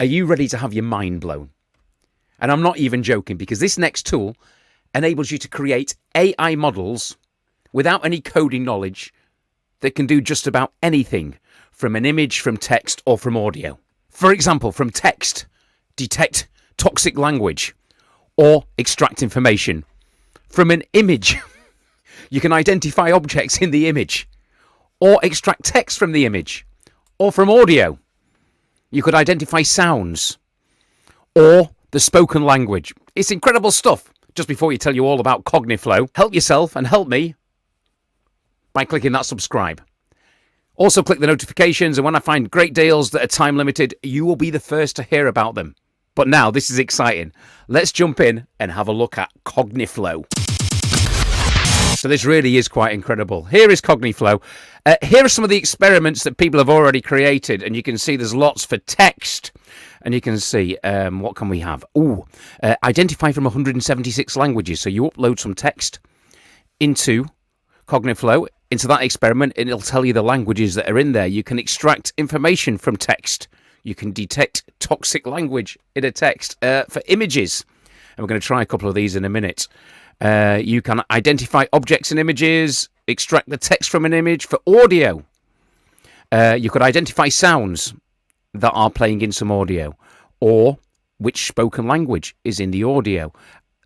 Are you ready to have your mind blown? And I'm not even joking, because this next tool enables you to create AI models without any coding knowledge that can do just about anything, from an image, from text, or from audio. For example, from text, detect toxic language or extract information. From an image, you can identify objects in the image or extract text from the image. Or from audio, you could identify sounds or the spoken language. It's incredible stuff. Just before we tell you all about Cogniflow, help yourself and help me by clicking that subscribe. Also click the notifications, and when I find great deals that are time limited, you will be the first to hear about them. But now, this is exciting. Let's jump in and have a look at Cogniflow. So this really is quite incredible. Here is Cogniflow. Here are some of the experiments that people have already created, and you can see there's lots for text. And you can see, what can we have? Identify from 176 languages. So you upload some text into Cogniflow, into that experiment, and it'll tell you the languages that are in there. You can extract information from text. You can detect toxic language in a text. For images, and we're going to try a couple of these in a minute. You can identify objects and images, extract the text from an image. For audio, you could identify sounds that are playing in some audio, or which spoken language is in the audio.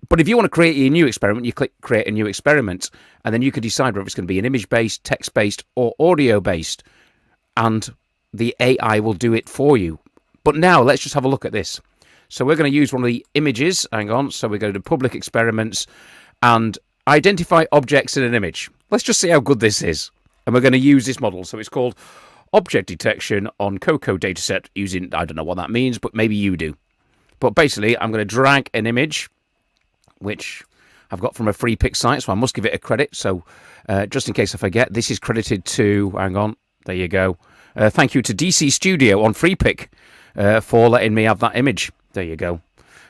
But if you want to create a new experiment, you click create a new experiment, and then you can decide whether it's going to be an image-based, text-based, or audio-based, and the AI will do it for you. But now let's just have a look at this. So we're going to use one of the images. Hang on. So we're going to public experiments and identify objects in an image. Let's just see how good this is. And we're going to use this model. So it's called object detection on Coco dataset using, I don't know what that means, but maybe you do. But basically, I'm going to drag an image, which I've got from a free pick site, so I must give it a credit. So just in case I forget, this is credited to, hang on, there you go. Thank you to DC Studio on free pick for letting me have that image. There you go.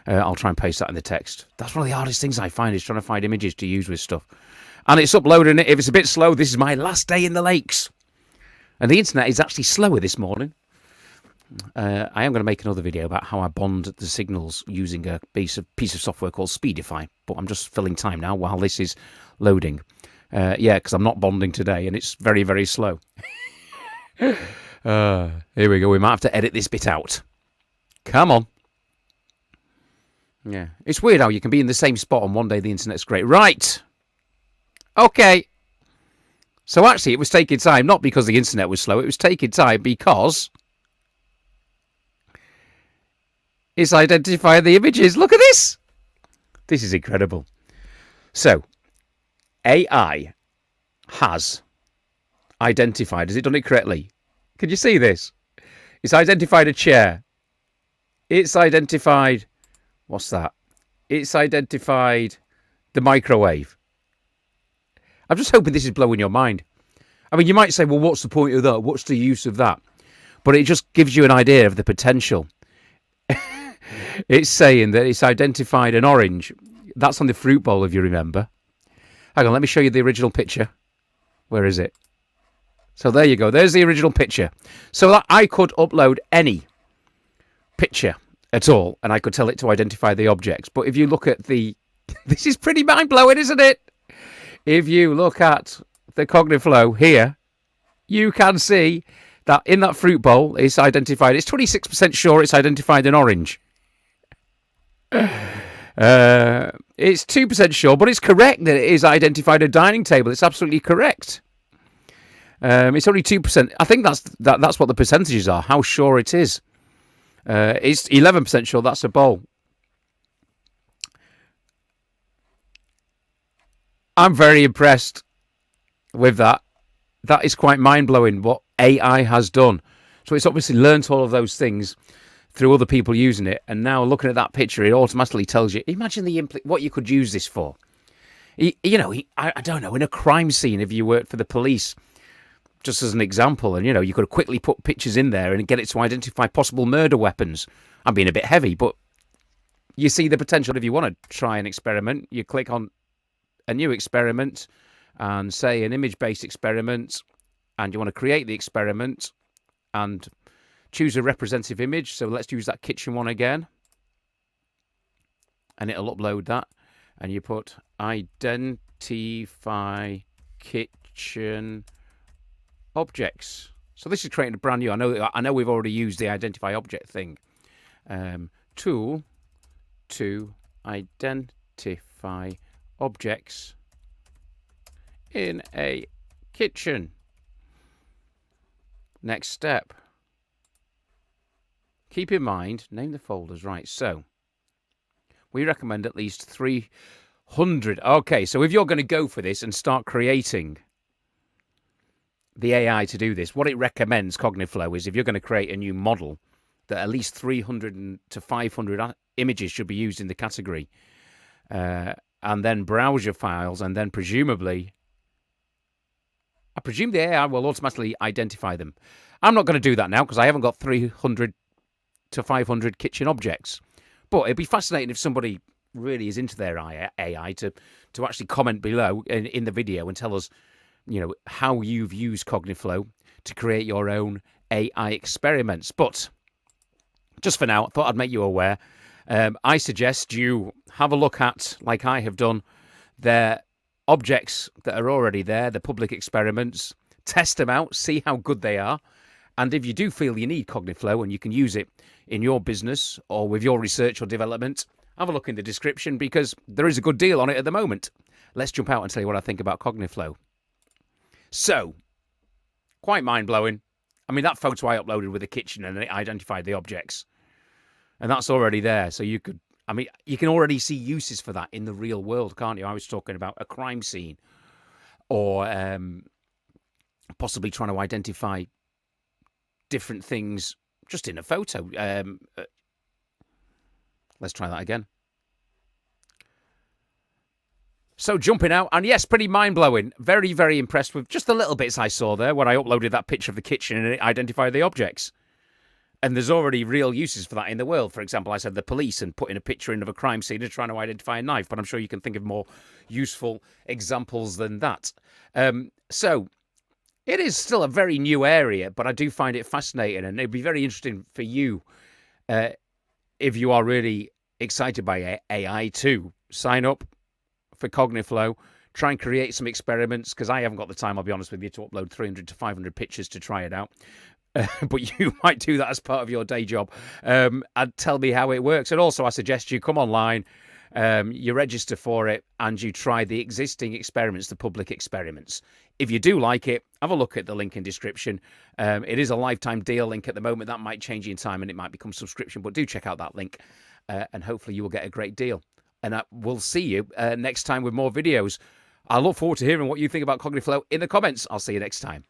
I'll try and paste that in the text. That's one of the hardest things I find, is trying to find images to use with stuff. And it's uploading it. If it's a bit slow, this is my last day in the lakes. And the internet is actually slower this morning. I am going to make another video about how I bond the signals using a piece of software called Speedify. But I'm just filling time now while this is loading. Yeah, because I'm not bonding today, and it's very, very slow. Here we go. We might have to edit this bit out. Come on. Yeah, it's weird how you can be in the same spot on one day the internet's great. Right. Okay. So actually it was taking time, not because the internet was slow. It was taking time because it's identifying the images. Look at this. This is incredible. So AI has identified, has it done it correctly? Can you see this? It's identified a chair. It's identified, what's that? It's identified the microwave. I'm just hoping this is blowing your mind. I mean, you might say, well, what's the point of that? What's the use of that? But it just gives you an idea of the potential. It's saying that it's identified an orange. That's on the fruit bowl, if you remember. Hang on, let me show you the original picture. Where is it? So there you go. There's the original picture. So that I could upload any picture at all, and I could tell it to identify the objects. But if you look at the... This is pretty mind-blowing, isn't it? If you look at the Cogniflow here, you can see that in that fruit bowl, it's identified... It's 26% sure it's identified an orange. It's 2% sure, but it's correct that it is identified a dining table. It's absolutely correct. It's only 2%. I think that's what the percentages are, how sure it is. It's 11% sure that's a bowl. I'm very impressed with that. That is quite mind-blowing what AI has done. So it's obviously learnt all of those things through other people using it. And now looking at that picture, it automatically tells you, imagine what you could use this for. I don't know, in a crime scene, if you worked for the police, just as an example, and, you could quickly put pictures in there and get it to identify possible murder weapons. I'm being a bit heavy, but you see the potential. If you want to try an experiment, you click on a new experiment and say an image-based experiment, and you want to create the experiment and choose a representative image. So let's use that kitchen one again. And it'll upload that. And you put identify kitchen objects. So this is creating a brand new. I know we've already used the identify object thing. Tool to identify objects in a kitchen. Next step. Keep in mind, name the folders. Right, so we recommend at least 300. Okay, so if you're going to go for this and start creating the AI to do this, what it recommends, Cogniflow, is if you're going to create a new model, that at least 300 to 500 images should be used in the category. And then browse your files, and then presumably, I presume the AI will automatically identify them. I'm not going to do that now because I haven't got 300 to 500 kitchen objects. But it'd be fascinating if somebody really is into their AI to actually comment below in the video and tell us, how you've used Cogniflow to create your own AI experiments. But just for now, I thought I'd make you aware. I suggest you have a look at, like I have done, their objects that are already there, the public experiments. Test them out, see how good they are. And if you do feel you need Cogniflow and you can use it in your business or with your research or development, have a look in the description because there is a good deal on it at the moment. Let's jump out and tell you what I think about Cogniflow. So, quite mind-blowing. I mean, that photo I uploaded with the kitchen and it identified the objects. And that's already there. So you can already see uses for that in the real world, can't you? I was talking about a crime scene or possibly trying to identify different things just in a photo. Let's try that again. So jumping out, and yes, pretty mind-blowing. Very, very impressed with just the little bits I saw there when I uploaded that picture of the kitchen and it identified the objects. And there's already real uses for that in the world. For example, I said the police and putting a picture in of a crime scene and trying to identify a knife, but I'm sure you can think of more useful examples than that. So it is still a very new area, but I do find it fascinating, and it'd be very interesting for you if you are really excited by AI to sign up for Cogniflow, try and create some experiments, because I haven't got the time, I'll be honest with you, to upload 300 to 500 pictures to try it out. But you might do that as part of your day job and tell me how it works. And also, I suggest you come online, you register for it, and you try the existing experiments, the public experiments. If you do like it, have a look at the link in description. It is a lifetime deal link at the moment. That might change in time and it might become subscription, but do check out that link and hopefully you will get a great deal. And we'll see you next time with more videos. I look forward to hearing what you think about Cogniflow in the comments. I'll see you next time.